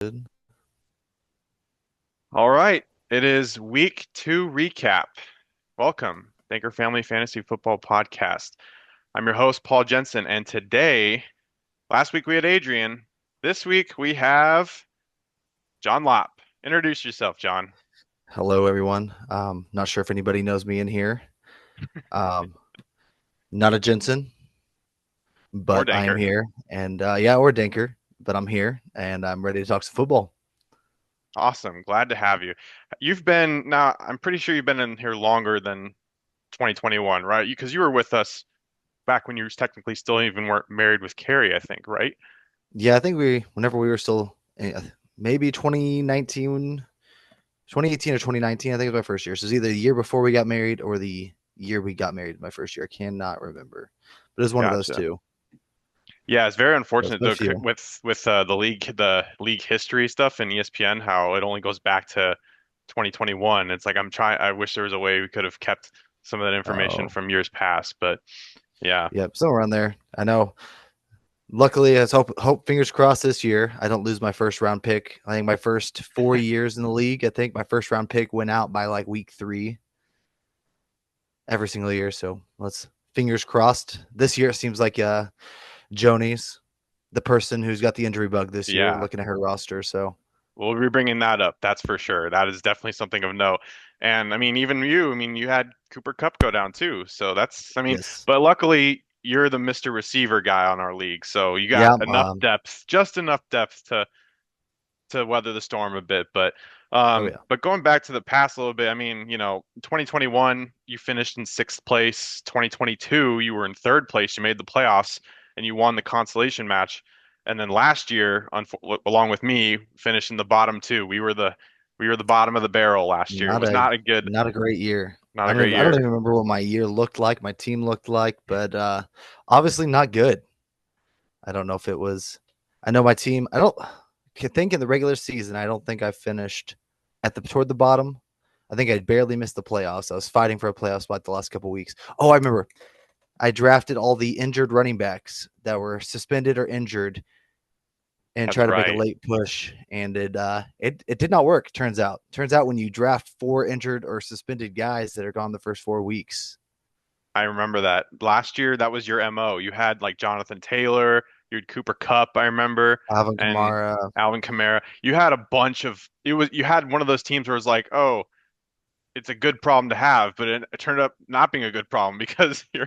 Good. All right. It is week two recap. Welcome, Thinker Family Fantasy Football Podcast. I'm your host, Paul Jensen, and today, last week we had Adrian. This week we have John Lopp. Introduce yourself, John. Hello, everyone. Not sure if anybody knows me in here. Um, Not a Jensen, Or but I am Danker. here, and yeah, or Dinker, but I'm here, and I'm ready to talk some football. Awesome. Glad to have you. You've been, now, I'm pretty sure you've been in here longer than 2021, right? Because you were with us back when you were technically still even weren't married with Carrie, I think, right? Yeah, I think whenever we were still, maybe 2019, 2018 or 2019, I think it was my first year. So it's either the year before we got married or the year we got married, my first year. I cannot remember, but it was one of those Gotcha. two. Yeah, it's very So it's unfortunate been a though few. with the league history stuff and ESPN how it only goes back to 2021. It's like I wish there was a way we could have kept some of that information Oh, from years past, but yeah. yep, somewhere around there. I know. Luckily, let's hope fingers crossed this year I don't lose my first round pick. I think my first 4 years in the league, I think my first round pick went out by like week 3 every single year. So let's fingers crossed. This year it seems like Joni's the person who's got the injury bug this year. Yeah. Looking at her roster, so We'll be bringing that up, that's for sure. That is definitely something of note. And I mean, even you, I mean, you had Cooper Cup go down too. So that's, I mean, yes, but luckily you're the Mr. Receiver guy on our league. So you got yeah, enough depth, just enough depth to weather the storm a bit. oh yeah, But going back to the past a little bit, I mean, 2021 you finished in sixth place. 2022 you were in third place. You made the playoffs and you won the consolation match. And then last year, along with me, finished in the bottom two. We were the bottom of the barrel last year. It not was a not a great year. not a great I don't year. even remember what my year looked like, my team looked like, but obviously not good. I don't know if it was. I know my team. I don't think in the regular season. I don't think I finished at the toward the bottom. I think I barely missed the playoffs. I was fighting for a playoff spot the last couple of weeks. Oh, I remember. I drafted all the injured running backs that were suspended or injured and That's try to make a right. late push, and it did not work. Turns out when you draft 4 injured or suspended guys that are gone the first 4 weeks. I remember that. Last year, that was your MO. You had like Jonathan Taylor, you had Cooper Cup, I remember, Alvin and Kamara. Alvin Kamara. You had a bunch of you had one of those teams where it's like, oh, it's a good problem to have, but it turned up not being a good problem because your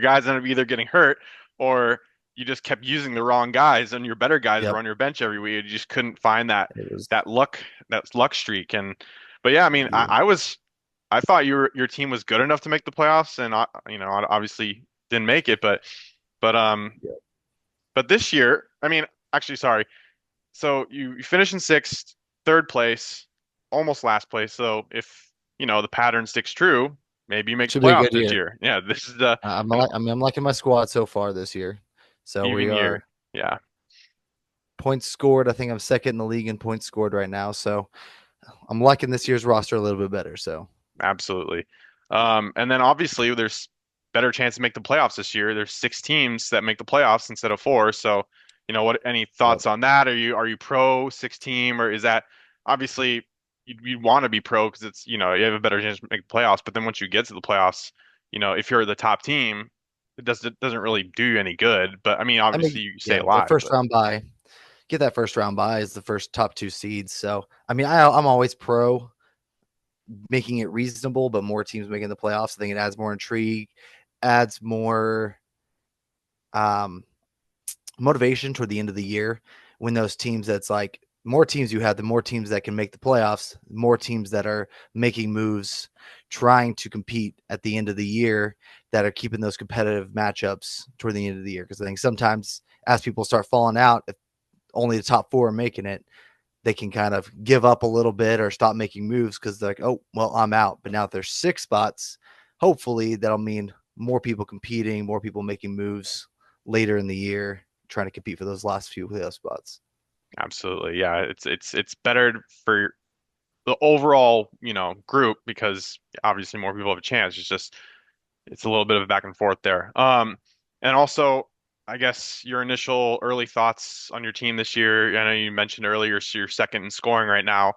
guys ended up either getting hurt or you just kept using the wrong guys and your better guys were Yep, on your bench every week. You just couldn't find that it was. that luck that luck streak. And but yeah, I mean, Yeah. I thought your team was good enough to make the playoffs, and obviously didn't make it, but but this year, I mean, actually, sorry. So you finish in sixth, third place, almost last place. So if the pattern sticks true, maybe you make the Should be a playoffs good this year. year. Yeah, this is the an I'm liking my squad so far this year. So we even are year. Yeah, points scored. I think I'm second in the league in points scored right now. So I'm liking this year's roster a little bit better. So absolutely. And then obviously there's better chance to make the playoffs this year. There's six teams that make the playoffs instead of four. So, what any yep. thoughts on that? Are you pro six team or is that obviously you'd want to be pro because it's you have a better chance to make the playoffs. But then once you get to the playoffs, if you're the top team, it doesn't really do you any good. But I mean, I obviously mean, you stay yeah, the alive. first But round bye, get that first round bye as the first top 2 seeds. So I mean, I'm always pro making it reasonable, but more teams making the playoffs. I think it adds more intrigue, adds more um motivation toward the end of the year when those teams that's like more teams you have, the more teams that can make the playoffs, more teams that are making moves, trying to compete at the end of the year that are keeping those competitive matchups toward the end of the year. Because I think sometimes as people start falling out, if only the top four are making it, they can kind of give up a little bit or stop making moves because they're like, oh, well, I'm out. But now if there's 6 spots, hopefully that'll mean more people competing, more people making moves later in the year, trying to compete for those last few playoff spots. absolutely, yeah, it's better for the overall group because obviously more people have a chance. It's a little bit of a back and forth there. And also, I guess your initial early thoughts on your team this year. I know you mentioned earlier you're second in scoring right now.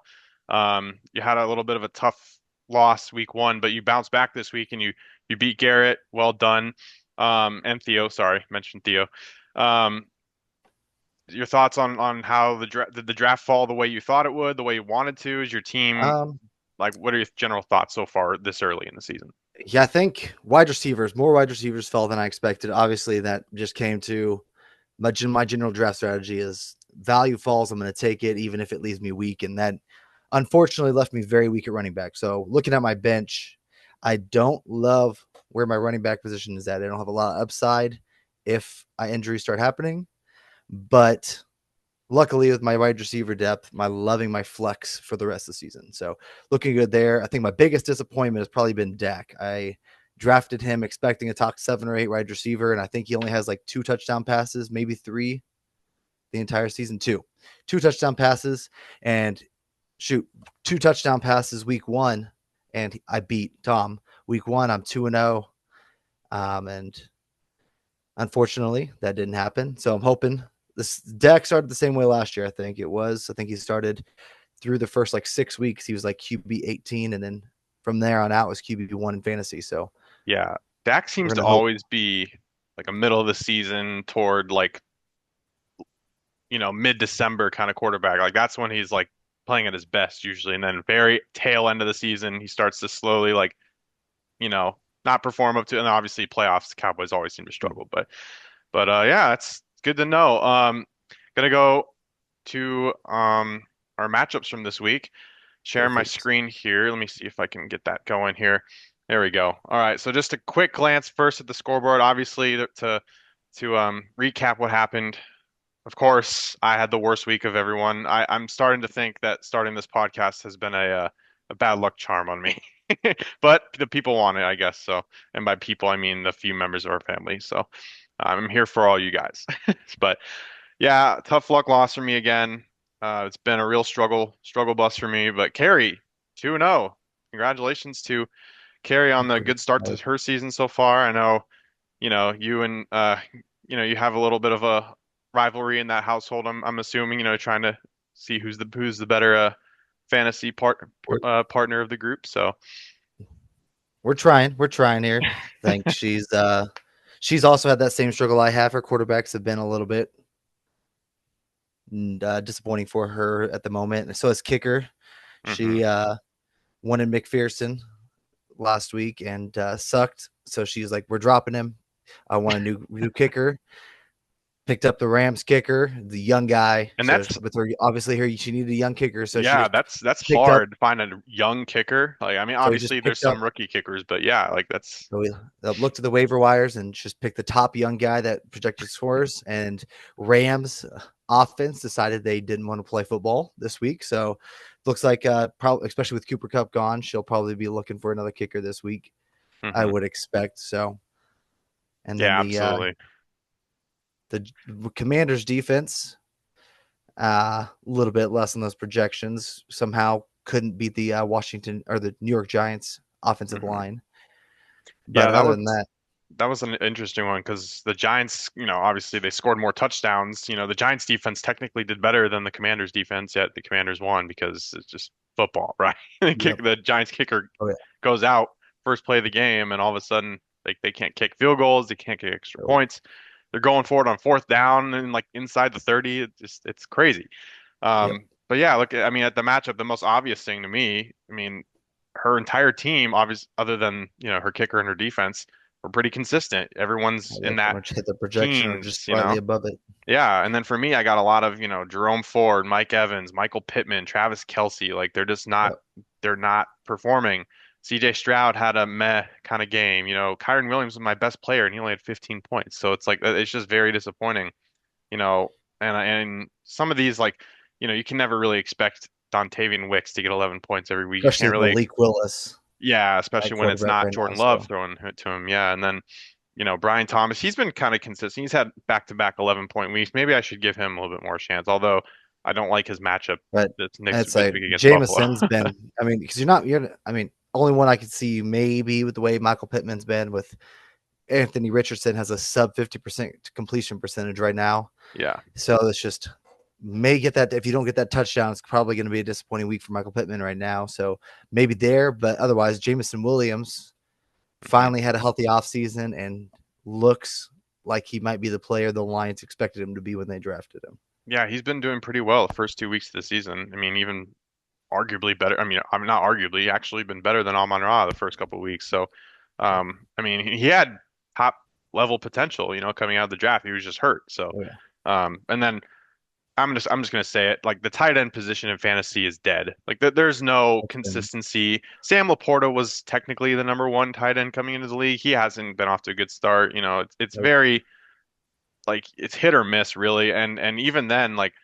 You had a little bit of a tough loss week one, but you bounced back this week and you beat Garrett. Well done. And Theo, sorry, mentioned Theo. Um, your thoughts on how did the draft fall the way you thought it would, the way you wanted to? Is your team Um, like what are your general thoughts so far this early in the season? yeah, I think more wide receivers fell than I expected. Obviously, that just came to my general draft strategy is value falls. I'm going to take it, even if it leaves me weak. And that unfortunately left me very weak at running back. So looking at my bench, I don't love where my running back position is at. I don't have a lot of upside if injuries start happening. But luckily, with my wide receiver depth, my loving my flex for the rest of the season. So looking good there. I think my biggest disappointment has probably been Dak. I drafted him expecting a top 7 or 8 wide receiver, and I think he only has like 2 touchdown passes, maybe 3 the entire season. Two touchdown passes, and shoot, 2 touchdown passes week 1, and I beat Tom. Week 1, I'm 2-0. And unfortunately, that didn't happen. So I'm hoping this Dak started the same way last year. I think he started through the first like 6 weeks. He was like QB 18, and then from there on out was QB 1 in fantasy. So Yeah, Dak we're seems to gonna hope. always be like a middle of the season toward like, mid-December kind of quarterback. Like that's when he's like playing at his best usually. And then very tail end of the season, he starts to slowly like, you know, not perform up to, and obviously playoffs, the Cowboys always seem to struggle. But yeah, that's good to know. Gonna go to our matchups from this week. Sharing my Perfect. screen here. Let me see if I can get that going here. There we go. All right. So just a quick glance first at the scoreboard. Obviously, to recap what happened. Of course, I had the worst week of everyone. I'm starting to think that starting this podcast has been a bad luck charm on me. But the people want it, I guess. So, and by people, I mean the few members of our family. So I'm here for all you guys. But yeah, tough luck loss for me again. It's been a real struggle bus for me. But Carrie, 2-0. Congratulations to Carrie on the good start to her season so far. I know, you and you have a little bit of a rivalry in that household. I'm assuming, trying to see who's the better fantasy partner of the group. So We're trying. We're trying here. I think she's also had that same struggle I have. Her quarterbacks have been a little bit disappointing for her at the moment. And so is kicker. hmm She wanted McPherson last week and sucked. So she's like, "We're dropping him. I want a new kicker." Picked up the Rams kicker, the young guy. and So that's with her, obviously, she needed a young kicker. So she yeah, just that's picked up. hard to find a young kicker. Like I mean, So we just obviously there's picked up. some rookie kickers, but yeah, like that's So we looked at the waiver wires and just picked the top young guy that projected scores. And Rams offense decided they didn't want to play football this week. So looks like probably, especially with Cooper Cup gone, she'll probably be looking for another kicker this week. I hmm would expect so. And then yeah, absolutely. the Commanders defense, a little bit less than those projections. Somehow couldn't beat the Washington or the New York Giants offensive hmm line. But Yeah, other than that, that was an interesting one because the Giants, obviously they scored more touchdowns. The Giants defense technically did better than the Commanders defense, yet the Commanders won because it's just football, right? yep. The Giants kicker Oh yeah. goes out first play of the game, and all of a sudden they can't kick field goals, they can't kick extra So points. They're going for it on fourth down and like inside the 30. It's crazy. yep. But yeah, look, I mean, at the matchup, the most obvious thing to me, I mean, her entire team, obviously, other than, her kicker and her defense, were pretty consistent. Everyone's Yeah, in pretty that much hit the projection or just teens. slightly above it. Yeah. And then for me, I got a lot of, Jerome Ford, Mike Evans, Michael Pittman, Travis Kelce. Like Yep. they're not performing. CJ Stroud had a meh kind of game. Kyron Williams was my best player and he only had 15 points. So it's like, it's just very disappointing, you know, and some of these, like, you can never really expect Dontavian Wicks to get 11 points every week. You can't Especially really, Malik Willis yeah, at especially when it's quarterback not right now. Jordan Love So throwing it to him. Yeah. And then, Brian Thomas, he's been kind of consistent. He's had back-to-back 11-point weeks. Maybe I should give him a little bit more chance, although I don't like his matchup but this it's like week against Buffalo. Jameson's been I mean, because you're I mean, only one I could see maybe with the way Michael Pittman's been with Anthony Richardson has a sub 50% completion percentage right now. Yeah. So it's just may get that. If you don't get that touchdown, it's probably going to be a disappointing week for Michael Pittman right now. So maybe there, but otherwise, Jameson Williams Hmm. finally had a healthy offseason and looks like he might be the player the Lions expected him to be when they drafted him. Yeah, he's been doing pretty well the first 2 weeks of the season. I mean, even arguably better. I'm not arguably, actually been better than Amon-Ra the first couple of weeks. So, I mean, he had top level potential, coming out of the draft. He was just hurt. So, Oh, yeah. and then I'm just gonna say it. Like the tight end position in fantasy is dead. Like there's no That's been, consistency. Sam Laporta was technically the number one tight end coming into the league. He hasn't been off to a good start. It's nope. very like it's hit or miss really. And even then, like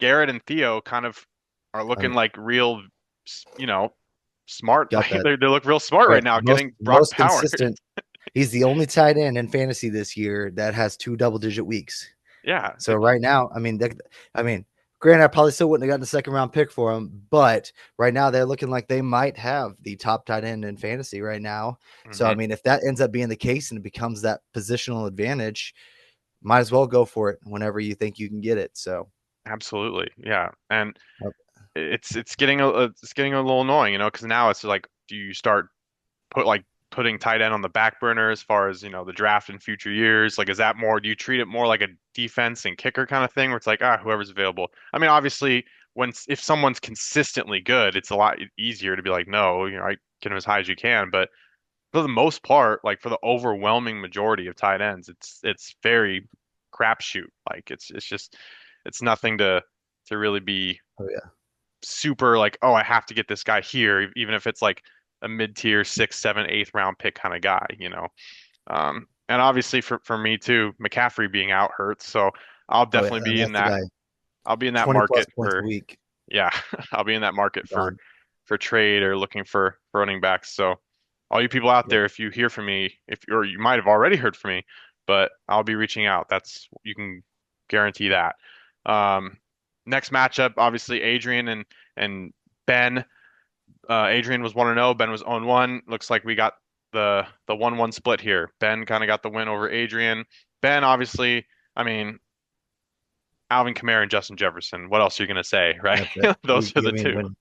Garrett and Theo kind of are looking Um, like real, you know, smart. got Like that they look real smart right right. now, Most getting Brock most Power. consistent. He's the only tight end in fantasy this year that has two double-digit weeks. Yeah, So right now, I mean, granted, I probably still wouldn't have gotten a second round pick for him, but right now they're looking like they might have the top tight end in fantasy right now. So I hmm mean, if that ends up being the case and it becomes that positional advantage, might as well go for it whenever you think you can get it. So absolutely. Yeah, and uh, it's getting a little annoying, because now it's like, do you start putting tight end on the back burner as far as the draft in future years? Like, is that more? Do you treat it more like a defense and kicker kind of thing, where it's like, whoever's available? I mean, obviously, if someone's consistently good, it's a lot easier to be like, no, I get him as high as you can. But for the most part, like for the overwhelming majority of tight ends, it's very crapshoot. Like it's nothing to really be oh yeah, super like, oh, I have to get this guy here, even if it's like a mid-tier sixth, seven, eighth round pick kind of guy. And obviously for me too, McCaffrey being out hurts, so I'll oh yeah, definitely be in that's the that. guy. I'll be in that 20 plus market points a for, week. yeah, I'll be in that market for Gone. for trade or looking for running backs. So all you people out Yep. there, if you hear from me, if or you might have already heard from me, but I'll be reaching out. That's you can guarantee that. Um, Next matchup, obviously Adrian and Ben. Adrian was 1-0, Ben was 0-1. Looks like we got the 1-1 split here. Ben kind of got the win over Adrian. Ben, obviously, I mean, Alvin Kamara and Justin Jefferson. What else are you gonna say, right? That's it. Those are I the mean, two.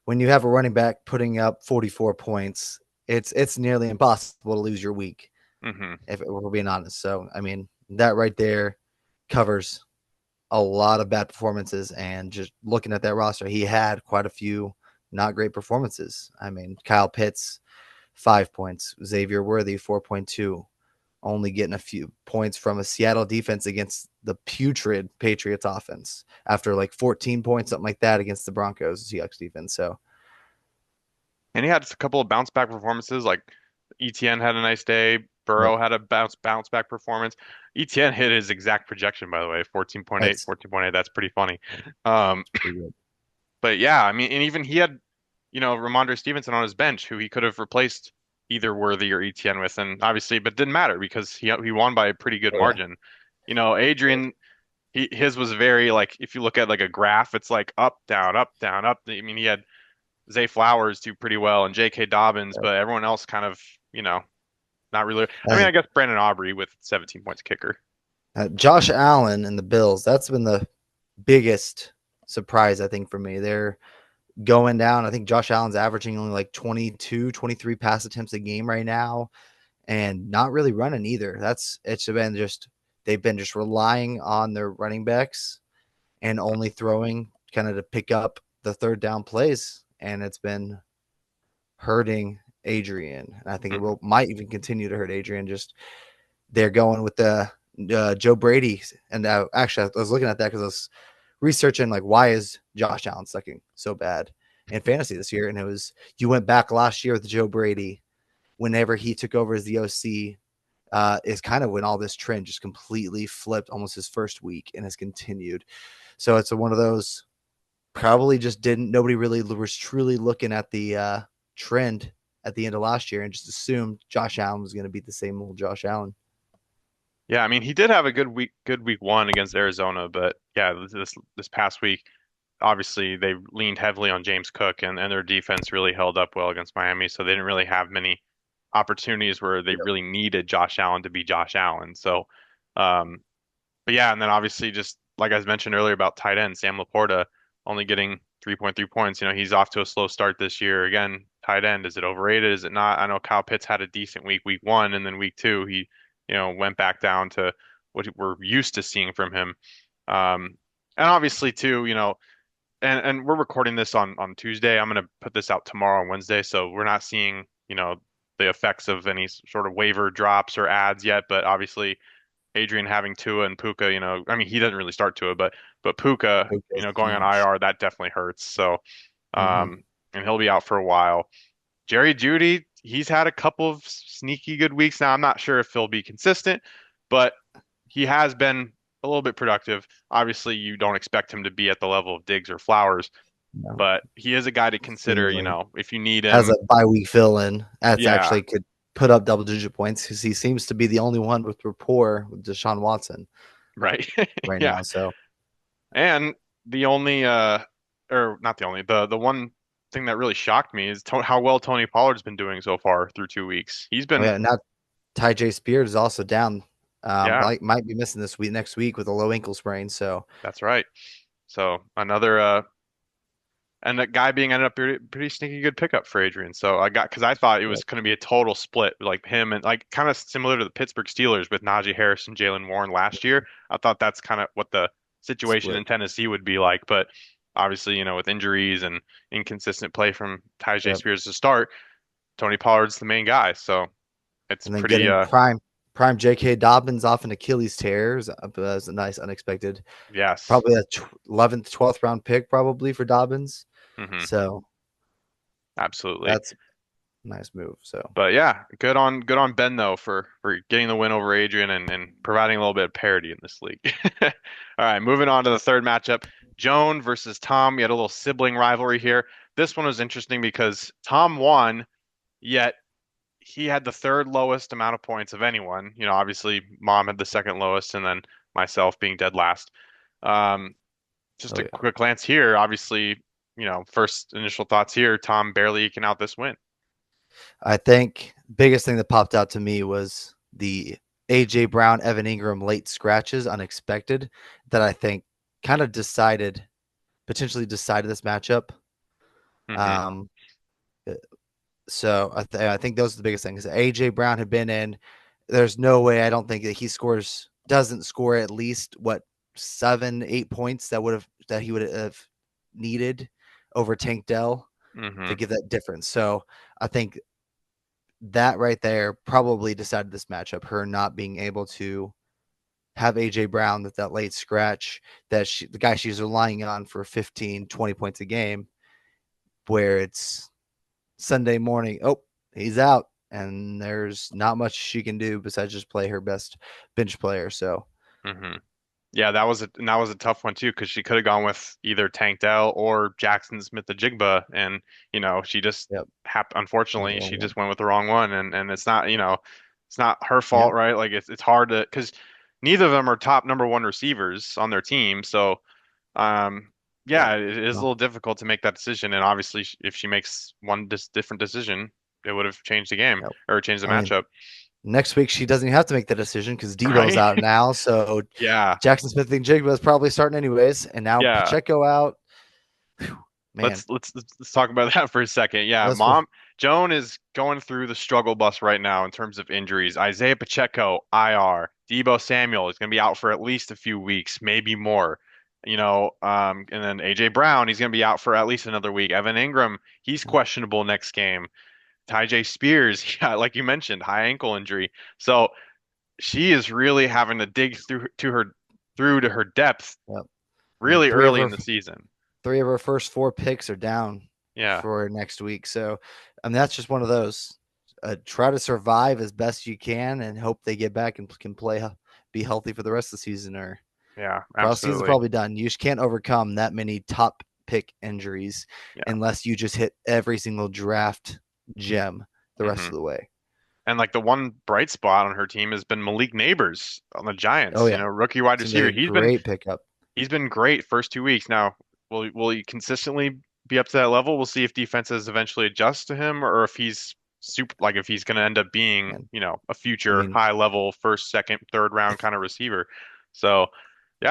when you have a running back putting up 44 points, it's nearly impossible to lose your week. Hmm. If we're being honest. So I mean, that right there covers a lot of bad performances. And just looking at that roster, he had quite a few not great performances. I mean, Kyle Pitts, 5 points, Xavier Worthy, 4.2, only getting a few points from a Seattle defense against the putrid Patriots offense after like 14 points, something like that against the Broncos Seahawks defense. So And he had just a couple of bounce back performances. Like ETN had a nice day. yep, Burrow had a bounce back performance. ETN hit his exact projection, by the way, 14.8, that's 14.8. That's pretty funny. Um, pretty good. but yeah, I mean, and even he had, Ramondre Stevenson on his bench, who he could have replaced either Worthy or ETN with, and obviously, but didn't matter because he won by a pretty good Oh yeah. margin. Adrian, his was very like, if you look at like a graph, it's like up, down, up, down, up. I mean, he had Zay Flowers do pretty well and J.K. Dobbins, Yep. but everyone else kind of, not really. I mean, Uh, I guess Brandon Aubrey with 17 points kicker. Josh Allen and the Bills, that's been the biggest surprise, I think, for me. They're going down. I think Josh Allen's averaging only like 22, 23 pass attempts a game right now and not really running either. It's been just, they've been just relying on their running backs and only throwing kind of to pick up the third down plays. And it's been hurting Adrian. And I think it Hmm. might even continue to hurt Adrian. Just they're going with the Joe Brady. And actually, I was looking at that because I was researching like why is Josh Allen sucking so bad in fantasy this year, and it was you went back last year with Joe Brady whenever he took over as the OC. Is kind of when all this trend just completely flipped almost his first week and has continued. So it's one of those probably just didn't nobody really was truly looking at the trend at the end of last year and just assumed Josh Allen was going to be the same old Josh Allen. Yeah, I mean, he did have a good week one against Arizona, but yeah, this past week, obviously they leaned heavily on James Cook and their defense really held up well against Miami, so they didn't really have many opportunities where they Yep. really needed Josh Allen to be Josh Allen. So, um, but yeah, and then obviously just like I mentioned earlier about tight end Sam Laporta only getting 3.3 points. He's off to a slow start this year. Again, tight end, is it overrated? Is it not? I know Kyle Pitts had a decent week 1, and then week 2 he, went back down to what we're used to seeing from him. And obviously too, and we're recording this on Tuesday. I'm gonna put this out tomorrow on Wednesday, so we're not seeing, the effects of any sort of waiver drops or ads yet. But obviously, Adrian having Tua and Puka, I mean, he doesn't really start Tua, but Puka, Puka's going on huge. IR, that definitely hurts. So, Hmm. and he'll be out for a while. Jerry Jeudy, he's had a couple of sneaky good weeks now. I'm not sure if he'll be consistent, but he has been a little bit productive. Obviously, you don't expect him to be at the level of Diggs or Flowers, No, but he is a guy to consider, seemingly if you need has him. a bye week fill in. That's Yeah, actually could put up double digit points because he seems to be the only one with rapport with Deshaun Watson right. right Yeah. now. So And the only or not the only, the one thing that really shocked me is to how well Tony Pollard's been doing so far through 2 weeks. He's oh been, yeah, now Ty J Spears is also down. yeah, Might be missing this week next week with a low ankle sprain. So that's right. So another and that guy being ended up pretty sneaky good pickup for Adrian. So because I thought it yep, was going to be a total split, like him and like kind of similar to the Pittsburgh Steelers with Najee Harris and Jalen Warren last year. I thought that's kind of what the situation split. in Tennessee would be like, but obviously, with injuries and inconsistent play from Tyjae Yep. Spears to start, Tony Pollard's the main guy. So it's And then pretty, getting prime J.K. Dobbins off an Achilles tear was a nice unexpected. yes. Probably a 11th, 12th round pick probably for Dobbins. Hmm. So Absolutely. that's a nice move. So But yeah, good on Ben though for getting the win over Adrian and providing a little bit of parity in this league. All right, moving on to the third matchup, Joan versus Tom. We had a little sibling rivalry here. This one was interesting because Tom won, yet he had the third lowest amount of points of anyone. Obviously Mom had the second lowest, and then myself being dead last. Um, just oh a yeah. quick glance here. Obviously, first initial thoughts here. Tom barely eking out this win. I think biggest thing that popped out to me was the AJ Brown, Evan Ingram late scratches, unexpected, that I think kind of potentially decided this matchup. Hmm. Um, so I think those are the biggest things. AJ Brown had been in. There's no way I don't think that he doesn't score at least what 7, 8 points that he would have needed over Tank Dell to Hmm. give that difference. So I think that right there probably decided this matchup. Her not being able to have AJ Brown with that late scratch the guy she's relying on for 15, 20 points a game, where it's Sunday morning. Oh, he's out. And there's not much she can do besides just play her best bench player. So, Hmm. Yeah, that was a tough one too because she could have gone with either Tank Dell or Jackson Smith-Njigba, and she just yep, went the unfortunately wrong she one. just went with the wrong one, and it's not her Yeah, fault, right? Like it's hard to because neither of them are top number one receivers on their team, so yeah. yeah, it is a No, little difficult to make that decision, and obviously if she makes one different decision, it would have changed the game yep. or changed the I mean, matchup, next week she doesn't even have to make the decision because Debo's right? out now. So Yeah, Jackson Smith and Jigba is probably starting anyways. And now yeah. Pacheco out. Man, Let's talk about that for a second. Yeah, that's what Mom Joan is going through the struggle bus right now in terms of injuries. Isaiah Pacheco, IR. Debo Samuel is going to be out for at least a few weeks, maybe more. And then AJ Brown, he's going to be out for at least another week. Evan Ingram, he's questionable next game. Tyjae Spears, yeah, like you mentioned, high ankle injury. So she is really having to dig through to her depth yep. I mean, really early in the season. three of her first four picks are down Yeah. for next week. So, I mean, that's just one of those. Try to survive as best you can and hope they get back and can play, be healthy for the rest of the season. Or Yeah, season's absolutely. probably done. You just can't overcome that many top pick injuries Yeah. unless you just hit every single draft gem the rest Hmm. of the way. And like the one bright spot on her team has been Malik Neighbors on the Oh Giants, yeah, rookie wide seems like receiver. a great pickup. He's been great first 2 weeks. Now, will he consistently be up to that level? We'll see if defenses eventually adjust to him or if he's super, like if he's going to end up being, And a I future mean, high level first, second, third round if kind of receiver. So,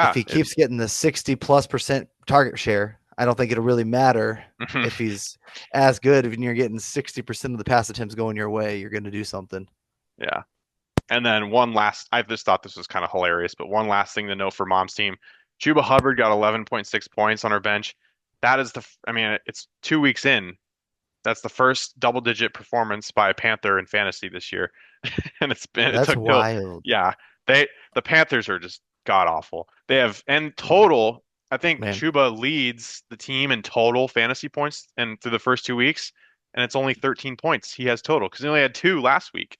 if yeah, he it, keeps getting the 60+% target share, I don't think it'll really matter if he's as good. If you're getting 60% of the pass attempts going your way, you're going to do something. yeah. And then one last, I just thought this was kind of hilarious, but one last thing to know for Mom's team. Chuba Hubbard got 11.6 points on her bench. That is I mean, it's 2 weeks in. That's the first double-digit performance by a Panther in fantasy this year. And it That's took till, wild, yeah, the Panthers are just god awful. They have, in total, I think man. Chuba leads the team in total fantasy points and through the first 2 weeks, and it's only 13 points he has total because he only had two last week.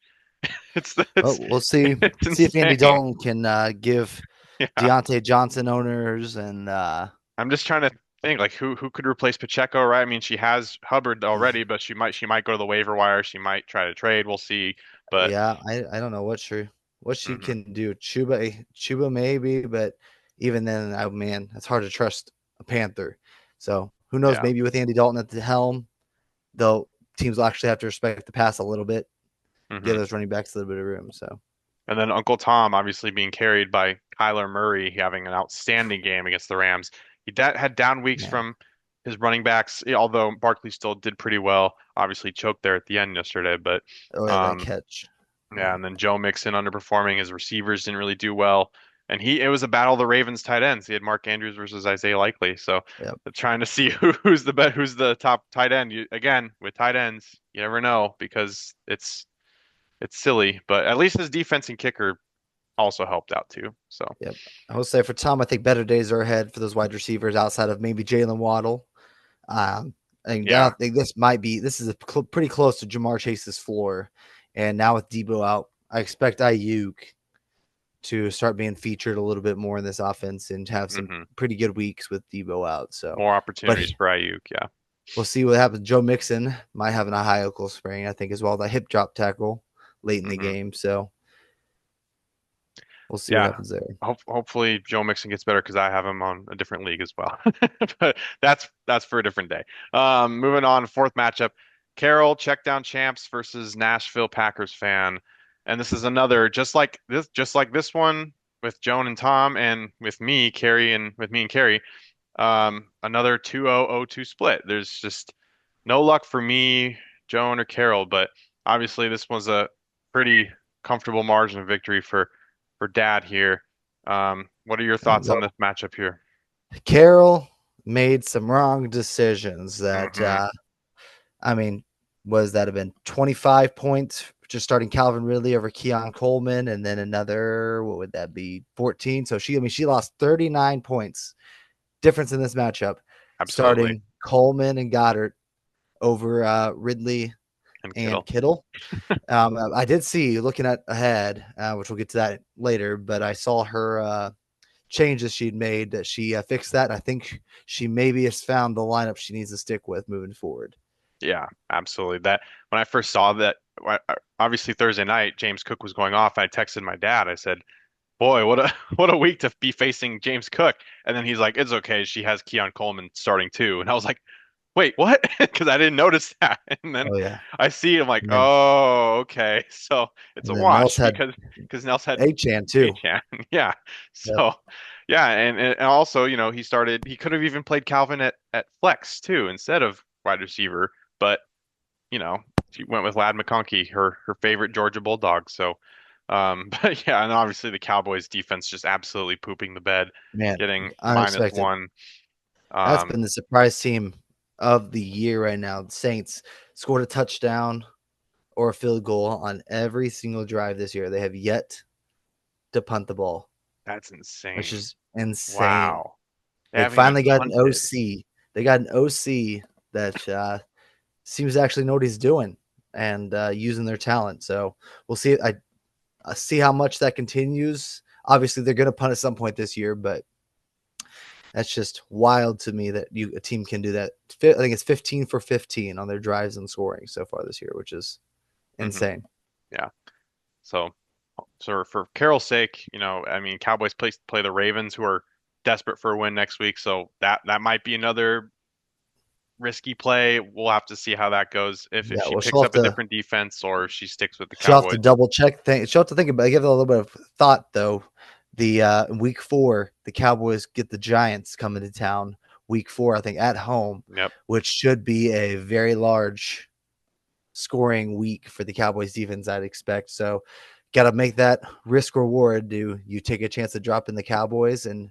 It's Well, it's we'll see. it's See if Andy insane. Dalton can give Yeah. Deontay Johnson owners and I'm just trying to think like who could replace Pacheco, right? I mean, she has Hubbard already, but she might go to the waiver wire. She might try to trade. We'll see. But yeah, I don't know what she mhm, can do. Chuba maybe, but even then, oh man, it's hard to trust a Panther. So who knows? yeah. Maybe with Andy Dalton at the helm, though, teams will actually have to respect the pass a little bit, give hmm those running backs a little bit of room. So And then Uncle Tom obviously being carried by Kyler Murray having an outstanding game against the Rams. Had down weeks man, from his running backs, although Barkley still did pretty well. Obviously choked there at the end yesterday, but oh yeah, that um, catch, yeah, man. and then Joe Mixon underperforming. His receivers didn't really do well. And it was a battle of the Ravens tight ends. He had Mark Andrews versus Isaiah Likely. So Yep. they're trying to see who's the top tight end. Again, with tight ends, you never know because it's silly, but at least his defense and kicker also helped out too. So Yep. I will say for Tom, I think better days are ahead for those wide receivers outside of maybe Jalen Waddle. And I yeah. think this is pretty close to Jamar Chase's floor. And now with Debo out, I expect Ayuk to start being featured a little bit more in this offense and have some hmm pretty good weeks with Debo out. So, More but opportunities for Ayuk. Yeah. we'll see what happens. Joe Mixon might have an high ankle sprain, I think, as well. That hip drop tackle late in the hmm game. So we'll see what Yeah. happens there. Hopefully Joe Mixon gets better because I have him on a different league as well. But that's for a different day. Moving on, fourth matchup, Carroll check down champs versus Nashville Packers fan. And this is another just like this one with Joan and Tom and with me, Carrie, and with me and Carrie. Another 2-0-0-2 split. There's just no luck for me, Joan, or Carroll, but obviously this was a pretty comfortable margin of victory for Dad here. What are your And thoughts on this matchup here? Carroll made some wrong decisions that hmm I mean, was that have been 25 points just starting Calvin Ridley over Keon Coleman, and then another, what would that be, 14? So she lost 39 points difference in this matchup, Absolutely. starting Coleman and Goddard over Ridley And and Kittle. Kittle. I did see looking at ahead, which we'll get to that later, but I saw her changes she'd made that she fixed that. I think she maybe has found the lineup she needs to stick with moving forward. Yeah, absolutely. That when I first saw that, obviously Thursday night, James Cook was going off. I texted my dad. I said, "Boy, what a what a week to be facing James Cook." And then he's like, "It's okay. She has Keon Coleman starting too." And I was like, "Wait, what?" Because I didn't notice that. And then Oh yeah, I see it. I'm like, and then "Oh, okay." So it's a Nels wash had because Nels had Achan too. Achan. Yeah. Yep. So yeah, and also, he could have even played Calvin at flex too instead of wide receiver, but you know, she went with Lad McConkey, her favorite Georgia Bulldog. So but yeah, and obviously the Cowboys defense just absolutely pooping the bed, Man, getting unexpected. -1. That's Um been the surprise team of the year right now. The Saints scored a touchdown or a field goal on every single drive this year. They have yet to punt the ball, that's which insane. is insane. Wow. They They haven't even finally got an punted. OC. They got an OC that seems to actually know what he's doing and using their talent. So we'll see. I see how much that continues. Obviously, they're going to punt at some point this year, but that's just wild to me that a team can do that. I think it's 15 for 15 on their drives and scoring so far this year, which is hmm insane. Yeah. So for Carroll's sake, I mean, Cowboys play the Ravens, who are desperate for a win next week. So that might be another risky play. We'll have to see how that goes. If Yeah, she well, picks up a different defense or if she sticks with the she'll have to Cowboys. double check things. She'll have to think about it, give it a little bit of thought though. The week 4, the Cowboys get the Giants coming to town. Week 4, I think at home, Yep. which should be a very large scoring week for the Cowboys defense, I'd expect. So, got to make that risk reward. Do you take a chance of dropping the Cowboys, and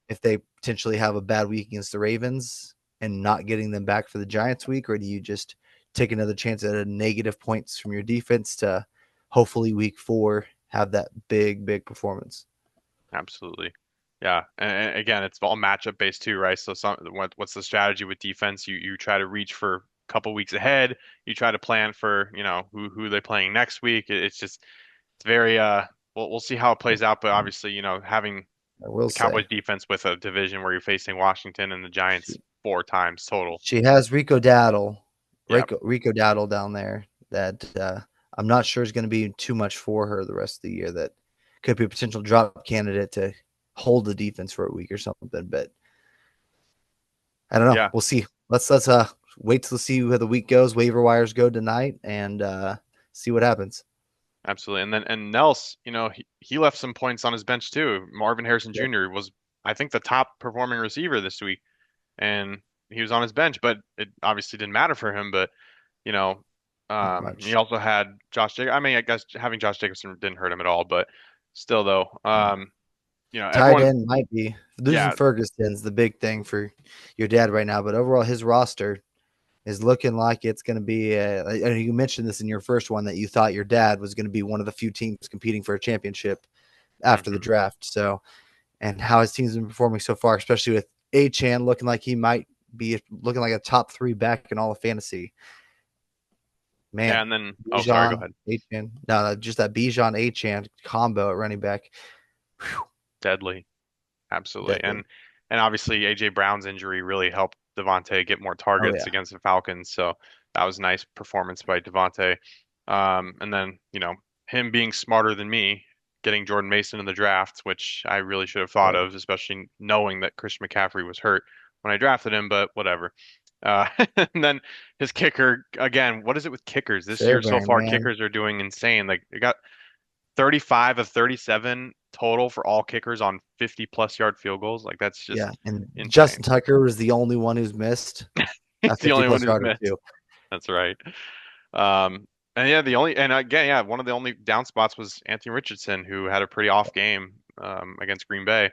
if they potentially have a bad week against the Ravens and not getting them back for the Giants week, or do you just take another chance at a negative points from your defense to hopefully week 4 have that big performance? Absolutely. Yeah. And again, it's all matchup based too, right? So what's the strategy with defense? You try to reach for a couple weeks ahead. You try to plan for, who they're playing next week. It's just it's very we'll see how it plays out, but obviously, having I will the Cowboys say defense with a division where you're facing Washington and the Giants she, 4 times total. she has Yeah. Rico Dowdle down there that I'm not sure is going to be too much for her the rest of the year. That could be a potential drop candidate to hold the defense for a week or something. But I don't know. Yeah. We'll see. Let's wait to see where the week goes. Waiver wires go tonight, and see what happens. Absolutely. And Nels, he left some points on his bench too. Marvin Harrison Yep. Jr. was, I think, the top performing receiver this week, and he was on his bench, but it obviously didn't matter for him. But you know, Not he much. also had Josh Jacobs. I mean, I guess having Josh Jacobson didn't hurt him at all, but still, though, Tight everyone, end might be losing yeah, Ferguson's the big thing for your dad right now, but overall his roster is looking like it's going to be. And you mentioned this in your first one that you thought your dad was going to be one of the few teams competing for a championship after the hmm draft. So, and how his team's been performing so far, especially with Achan looking like he might be looking like a top 3 back in all of fantasy. yeah, Man, and then, oh, sorry, go Bijan, ahead. Achan, no, just that Bijan Achan combo at running back. Whew, Deadly, absolutely, deadly. and obviously AJ Brown's injury really helped Devontae get more Oh targets yeah, against the Falcons, so that was a nice performance by Devontae. And then, him being smarter than me, getting Jordan Mason in the draft, which I really should have thought yeah. of, especially knowing that Christian McCaffrey was hurt when I drafted him, but whatever. Uh, and then his kicker, again, what is it with kickers? This year so Fairbairn, far, man. kickers are doing insane. Like, they got 35 of 37 total for all kickers on 50 plus yard field goals. Like, that's just Yeah, and insane. Justin Tucker was the only one who's missed He's a the 50 only one plus who's yarder missed. too. That's right. Um, and yeah, and again, yeah, one of the only down spots was Anthony Richardson, who had a pretty off game against Green Bay.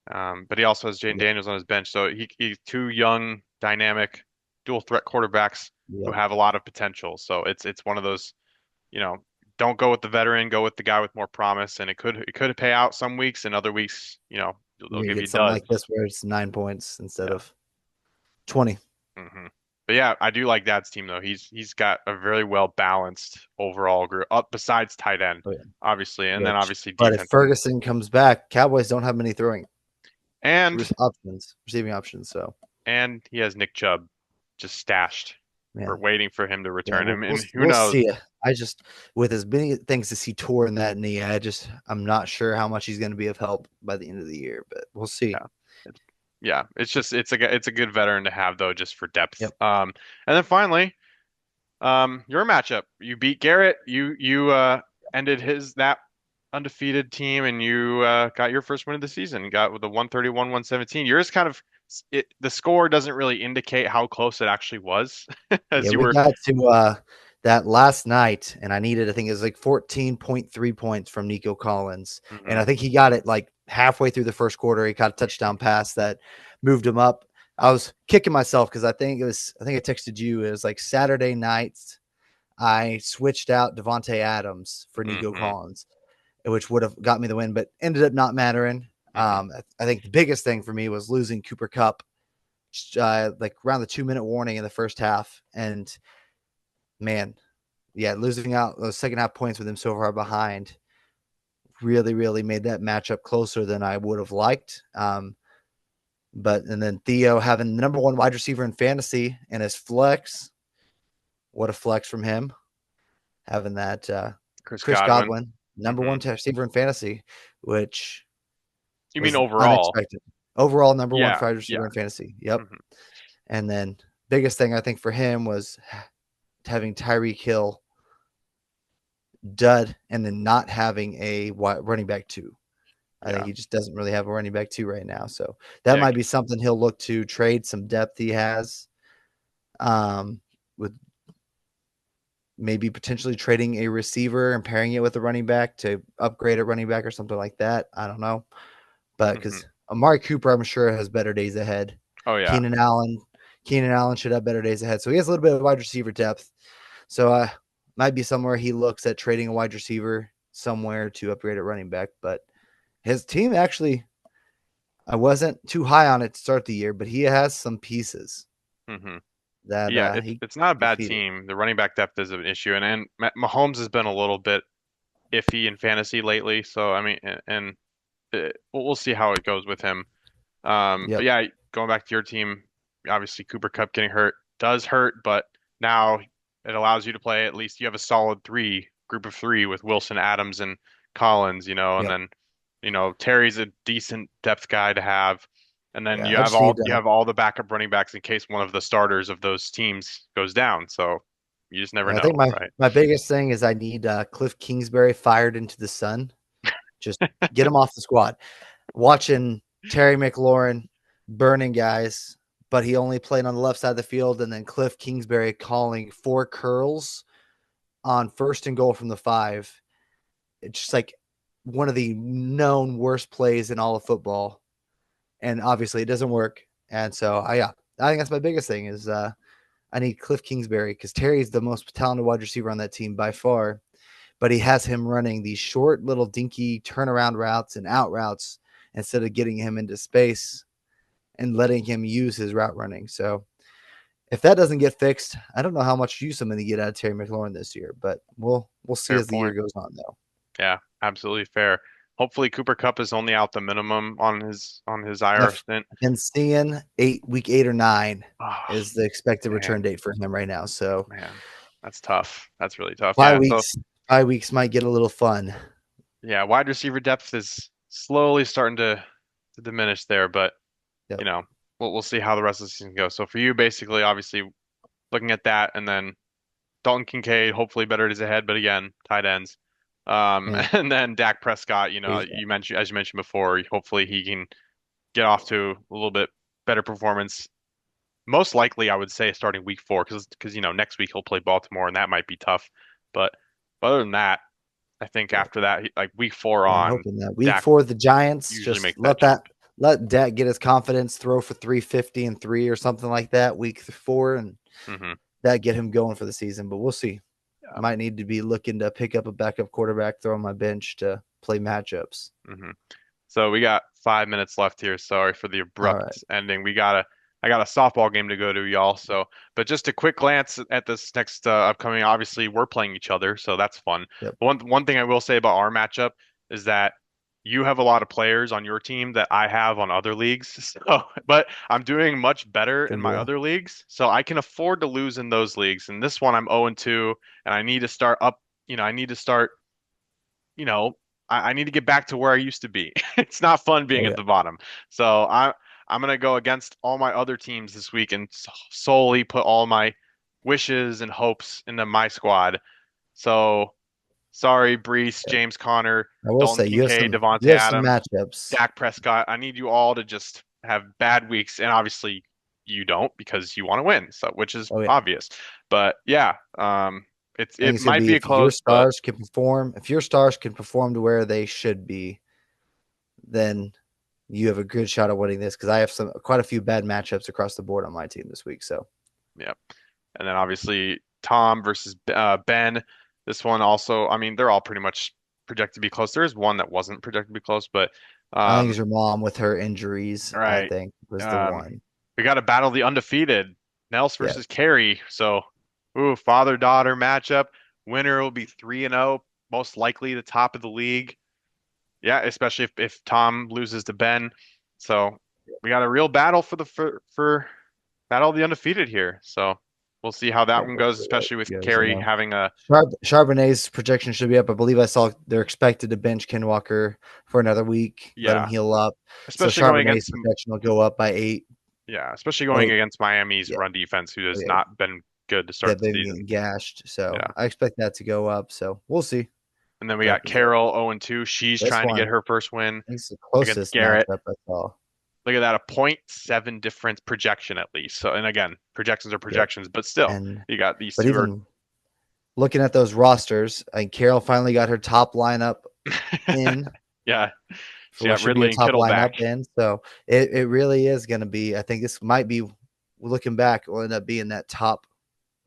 But he also has Jayden Yep, Daniels on his bench, so he's two young, dynamic, dual threat quarterbacks who yep. have a lot of potential. So it's one of those, you know, don't go with the veteran, go with the guy with more promise, and it could pay out some weeks, and other weeks, they'll You're gonna give you get something like duds. this where it's 9 points instead Yeah. of 20. hmm But yeah, I do like Dad's team though. He's got a very well balanced overall group up besides tight end, Oh, yeah. obviously, and then Which, obviously but if defense Ferguson comes back, Cowboys don't have many throwing and receiving options. So, and he has Nick Chubb just stashed for man, waiting for him to yeah, return him, and who we'll knows? see. I just with as many things as he tore in that knee, I'm not sure how much he's going to be of help by the end of the year, but we'll see. Yeah, it's, yeah, it's a good veteran to have though, just for depth. Yep. And then finally, your matchup, you beat Garrett, you ended his that undefeated team, and you got your first win of the season. You got with the 131-117. Yours kind of the score doesn't really indicate how close it actually was, Yeah, as you we were. got to that last night, and I think it was like 14.3 points from Nico Collins. And Mhm. I think he got it like halfway through the first quarter. He caught a touchdown pass that moved him up. I was kicking myself because I think I texted you. It was like Saturday nights. I switched out Devontae Adams for Nico Mhm. Collins, which would have got me the win, but ended up not mattering. Mhm. I think the biggest thing for me was losing Cooper Cup, like around the 2 minute warning in the first half. And man, yeah, losing out those second half points with him so far behind really made that matchup closer than I would have liked. But and then Theo having the number 1 wide receiver in fantasy and his flex, what a flex from him having that Chris Chris Godwin. Godwin, number hmm 1 receiver in fantasy, which You mean was overall? unexpected. Overall, number 1 Yeah. wide receiver Yeah. in fantasy. Yep. hmm And then biggest thing I think for him was having Tyreek Hill dud and then not having a running back two. I think Yeah. he just doesn't really have a running back two right now. So that Yeah. might be something he'll look to trade some depth he has, with maybe potentially trading a receiver and pairing it with a running back to upgrade a running back or something like that. I don't know. But Hmm. because Amari Cooper, I'm sure, has better days ahead. Oh yeah. Keenan Allen, Keenan Allen should have better days ahead. So he has a little bit of wide receiver depth. So might be somewhere he looks at trading a wide receiver somewhere to upgrade at running back. But his team actually, I wasn't too high on it to start the year, but he has some pieces Hmm. that Yeah, he it's not a bad defeated. team. The running back depth is an issue, and Mahomes has been a little bit iffy in fantasy lately. So I mean, and we'll see how it goes with him. But Yep. yeah, going back to your team, obviously Cooper Kupp getting hurt does hurt, but now it allows you to play at least you have a solid group of three with Wilson, Adams, and Collins, and Yep. then Terry's a decent depth guy to have, and then Yeah. I just need you have all the backup running backs in case one of the starters of those teams goes down. So you just never I think know, right? my biggest thing is I need Cliff Kingsbury fired into the sun. Just get him off the squad. Watching Terry McLaurin burning guys, but he only played on the left side of the field, and then Cliff Kingsbury calling 4 curls on first and goal from the 5. It's just like one of the known worst plays in all of football, and obviously it doesn't work. And so I think that's my biggest thing is I need Cliff Kingsbury because Terry's the most talented wide receiver on that team by far, but he has him running these short little dinky turnaround routes and out routes instead of getting him into space and letting him use his route running. So if that doesn't get fixed, I don't know how much use I'm going to get out of Terry McLaurin this year, but we'll see Fair as the year point. goes on though. Yeah, absolutely fair. Hopefully Cooper Kupp is only out the minimum on his IR I've stint. been seeing week 8 or 9 Oh, is the expected return man. date for him right now. So Man, that's tough. That's really tough. bye Yeah. So weeks, bye weeks might get a little fun. yeah, wide receiver depth is slowly starting to diminish there, but you Yep. know, we'll see how the rest of the season goes. So for you, basically, obviously, looking at that, and then Dalton Kincaid, hopefully better days ahead, but again, tight ends. Yeah. And then Dak Prescott, He's you mentioned as you mentioned before, hopefully he can get off to a little bit better performance. Most likely, I would say starting week 4, because next week he'll play Baltimore, and that might be tough. But other than that, I think yeah. after that, like week 4 Yeah, I'm on, hoping that week Dak 4, the Giants usually just makes that jump. let Dak get his confidence, throw for 350 and 3 or something like that week 4, and Hmm. that get him going for the season. But we'll see. Yeah. Might need to be looking to pick up a backup quarterback, throw on my bench to play matchups. Hmm. So we got 5 minutes left here. Sorry for the All right. abrupt ending. I got a softball game to go to, y'all. So, but just a quick glance at this next upcoming. Obviously, we're playing each other, so that's fun. Yep. One thing I will say about our matchup is that you have a lot of players on your team that I have on other leagues. So, but I'm doing much better in Good my deal. other leagues, so I can afford to lose in those leagues. And this one, I'm 0-2, and I need to start up. I need to start you know, I need to get back to where I used to be. It's not fun being Oh at yeah. the bottom. So I'm gonna go against all my other teams this week and solely put all my wishes and hopes into my squad. So sorry, Brees, Yep. James Conner, I will Dalton say Kincaid, you Devontae have some Adams, matchups. Dak Prescott. I need you all to just have bad weeks, and obviously you don't because you want to win, so which is Oh yeah. obvious. But yeah, I think it it's gonna might be be a close, but if your stars can perform to where they should be, then you have a good shot at winning this because I have quite a few bad matchups across the board on my team this week. So yeah. And then obviously Tom versus Ben. This one also, I mean, they're all pretty much projected to be close. There is one that wasn't projected to be close, but I think um, it's your mom with her injuries, all I right. think was the Um, one. we got to battle the undefeated Nels Yeah. versus Carey. So, ooh, father-daughter matchup. Winner will be 3-0, most likely the top of the league. Yeah, especially if Tom loses to Ben. So we got a real battle for battle of the undefeated here. So we'll see how that Yep, one we'll goes, see how especially with it goes. Carey having a Charbonnet's projection should be up. I believe I saw they're expected to bench Ken Walker for another week, let him yeah, heal up. So especially going Charbonnet's against some projection will go up by 8. Yeah, especially going Oh against Miami's yeah, run defense, who oh has yeah, not been good to start they've the been season. getting gashed. So Yeah. I expect that to go up. So we'll see. And then we But got Carol 0-2. She's this trying to one, get I her first win think it's the against closest Garrett. matchup I saw. Look at that, a .7 difference projection at least. So, and again, projections are Yep. projections, but still, And you got these but two are. even looking at those rosters, and Carol finally got her top lineup in Yeah, for she what got should be a Ridley and top Kittle back. lineup in. So it really is going to be. I think this might be looking back will end up being that top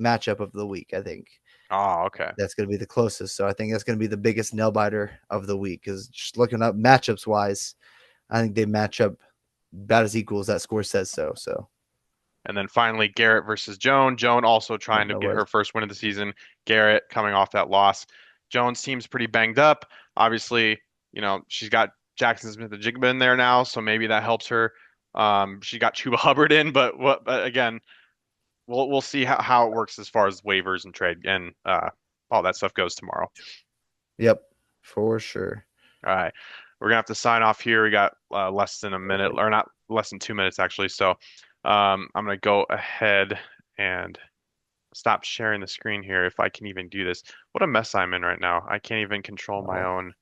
matchup of the week. I think Oh, okay. that's going to be the closest. So I think that's going to be the biggest nail biter of the week because just looking up matchups wise, I think they match up about as equal as that score says so. So And then finally, Garrett versus Joan. Joan also yep, trying to no get worries. her first win of the season. Garrett coming off that loss. Joan's team's pretty banged up. Obviously, she's got Jackson Smith-Njigba in there now, so maybe that helps her. She got Chuba Hubbard in, but again, we'll see how it works as far as waivers and trade and all that stuff goes tomorrow. Yep, for sure. All right. We're gonna have to sign off here. We got less than a minute, Perfect. or not less than 2 minutes actually. So I'm gonna go ahead and stop sharing the screen here if I can even do this. What a mess I'm in right now. I can't even control my Oh, own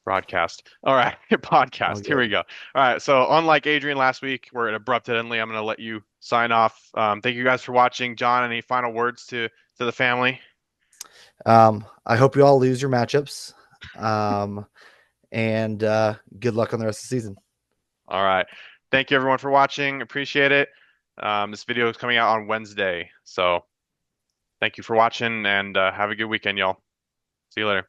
broadcast. All right, all podcast. Here we good. go. All right, so unlike Adrian last week, we're at abrupt endly. I'm gonna let you sign off. Thank you guys for watching. John, any final words to the family? I hope you all lose your matchups. Um, and good luck on the rest of the season. All right. Thank you everyone for watching. Appreciate it. This video is coming out on Wednesday. So thank you for watching and have a good weekend, y'all. See you later.